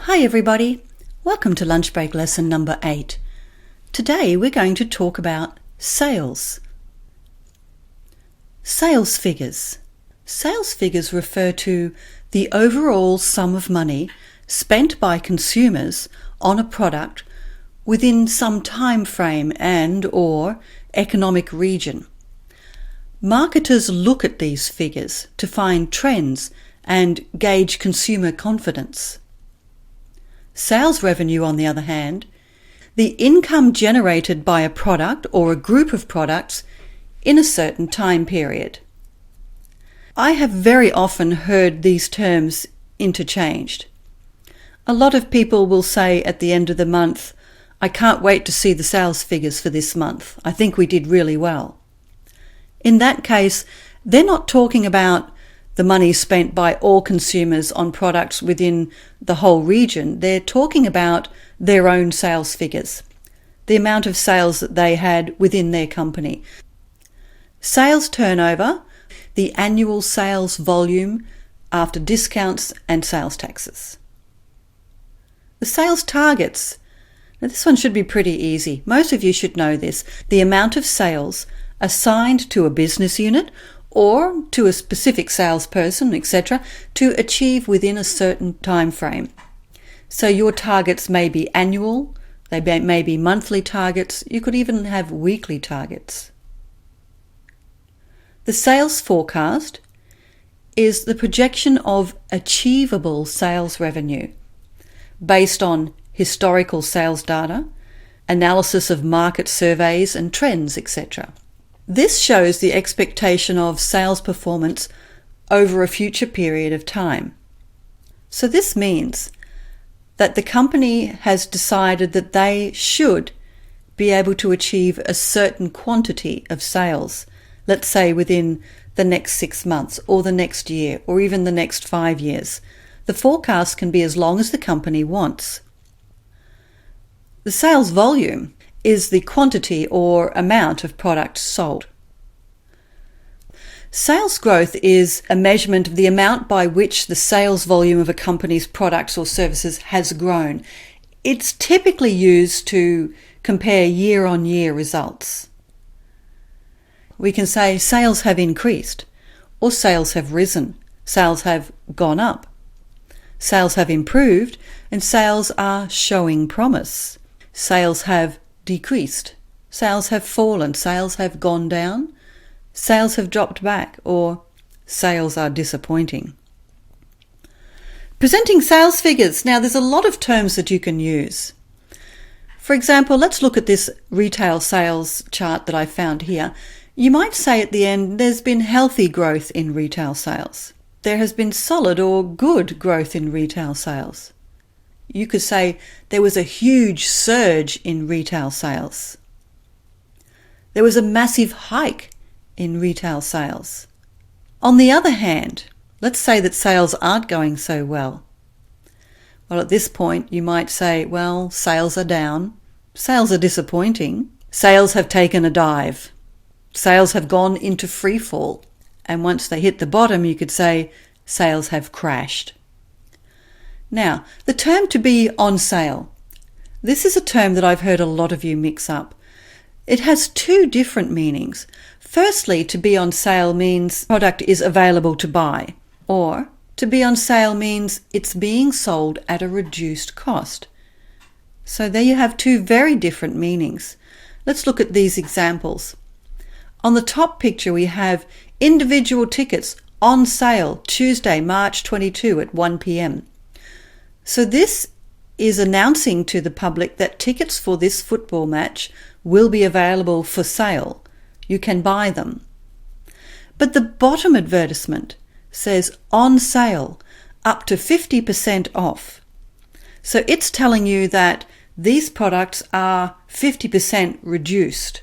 Hi everybody, welcome to lunch break lesson number 8. Today we're going to talk about sales. Sales figures. Sales figures refer to the overall sum of money spent by consumers on a product within some time frame and/or economic region. Marketers look at these figures to find trends and gauge consumer confidence. Sales revenue, on the other hand, the income generated by a product or a group of products in a certain time period. I have very often heard these terms interchanged. A lot of people will say at the end of the month, "I can't wait to see the sales figures for this month. I think we did really well." In that case, they're not talking about the money spent by all consumers on products within the whole region. They're talking about their own sales figures, the amount of sales that they had within their company. Sales turnover, the annual sales volume after discounts and sales taxes. The sales targets. Now this one should be pretty easy. Most of you should know this. The amount of sales assigned to a business unit or to a specific salesperson, etc., to achieve within a certain time frame. So your targets may be annual, they may be monthly targets, you could even have weekly targets. The sales forecast is the projection of achievable sales revenue based on historical sales data, analysis of market surveys and trends, etc. This shows the expectation of sales performance over a future period of time. So this means that the company has decided that they should be able to achieve a certain quantity of sales, let's say within the next 6 months or the next year or even the next 5 years. The forecast can be as long as the company wants. The sales volume is the quantity or amount of products sold. Sales growth is a measurement of the amount by which the sales volume of a company's products or services has grown. It's typically used to compare year-on-year results. We can say sales have increased, or sales have risen, sales have gone up, sales have improved, and sales are showing promise. Sales have decreased, sales have fallen, sales have gone down, sales have dropped back, or sales are disappointing. Presenting sales figures. Now there's a lot of terms that you can use. For example, let's look at this retail sales chart that I found here. You might say at the end, there's been healthy growth in retail sales. There has been solid or good growth in retail sales. You could say there was a huge surge in retail sales. There was a massive hike in retail sales. On the other hand, let's say that sales aren't going so well. Well, at this point, you might say, well, sales are down, sales are disappointing, sales have taken a dive, sales have gone into free fall, and once they hit the bottom, you could say sales have crashed. Now, the term to be on sale. This is a term that I've heard a lot of you mix up. It has two different meanings. Firstly, to be on sale means product is available to buy, or to be on sale means it's being sold at a reduced cost. So there you have two very different meanings. Let's look at these examples. On the top picture we have individual tickets on sale Tuesday, March 22 at 1 p.m. So this is announcing to the public that tickets for this football match will be available for sale. You can buy them. But the bottom advertisement says on sale, up to 50% off. So it's telling you that these products are 50% reduced.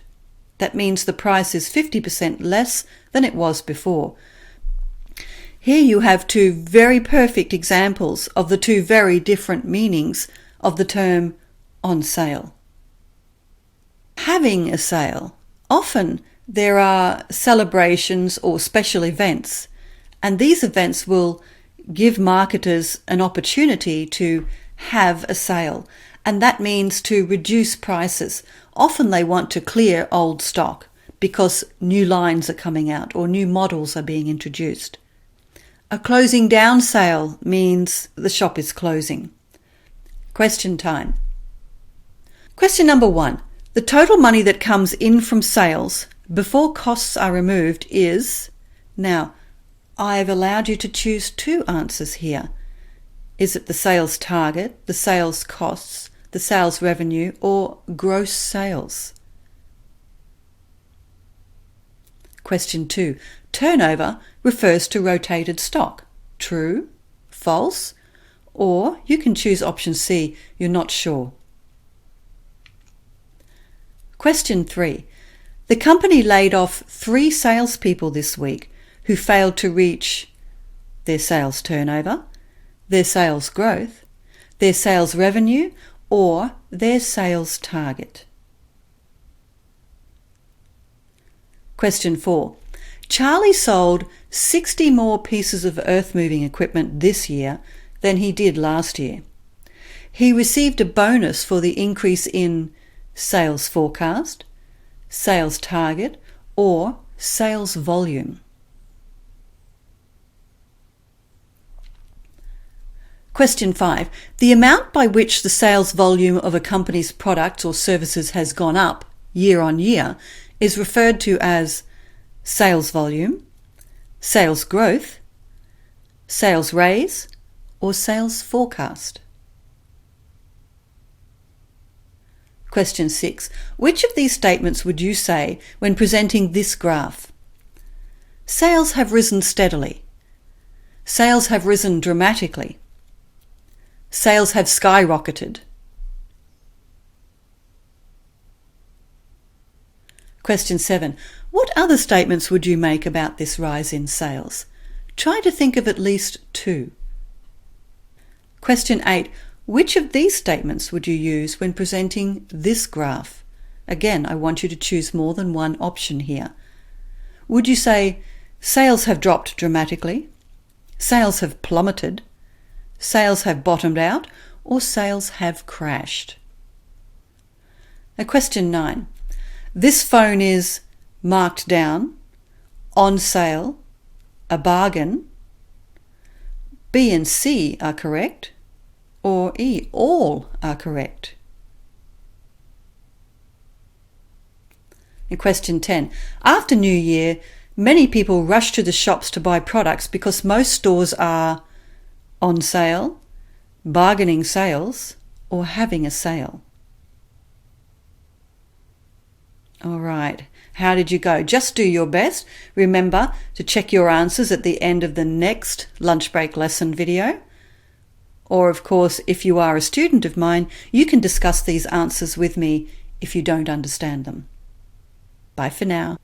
That means the price is 50% less than it was before. Here you have two very perfect examples of the two very different meanings of the term on sale. Having a sale. Often there are celebrations or special events, and these events will give marketers an opportunity to have a sale, and that means to reduce prices. Often they want to clear old stock because new lines are coming out or new models are being introduced. A closing down sale means the shop is closing. Question time. Question number 1. The total money that comes in from sales before costs are removed is... Now, I've allowed you to choose 2 answers here. Is it the sales target, the sales costs, the sales revenue, or gross sales? Question 2. Turnover refers to rotated stock. True, false, or you can choose option C, you're not sure. Question 3. The company laid off 3 salespeople this week who failed to reach their sales turnover, their sales growth, their sales revenue, or their sales target. Question 4. Charlie sold 60 more pieces of earth-moving equipment this year than he did last year. He received a bonus for the increase in sales forecast, sales target, or sales volume. Question 5. The amount by which the sales volume of a company's products or services has gone up year on year is referred to as sales volume, sales growth, sales raise, or sales forecast. Question 6. Which of these statements would you say when presenting this graph? Sales have risen steadily. Sales have risen dramatically. Sales have skyrocketed. Question 7. What other statements would you make about this rise in sales? Try to think of at least 2. Question 8. Which of these statements would you use when presenting this graph? Again, I want you to choose more than one option here. Would you say sales have dropped dramatically, sales have plummeted, sales have bottomed out, or sales have crashed? Question 9. This phone is marked down, on sale, a bargain. B and C are correct, or E, all are correct. Question 10. After New Year, many people rush to the shops to buy products because most stores are on sale, bargaining sales, or having a sale. All right, how did you go? Just do your best. Remember to check your answers at the end of the next lunch break lesson video. Or, of course, if you are a student of mine, you can discuss these answers with me if you don't understand them. Bye for now.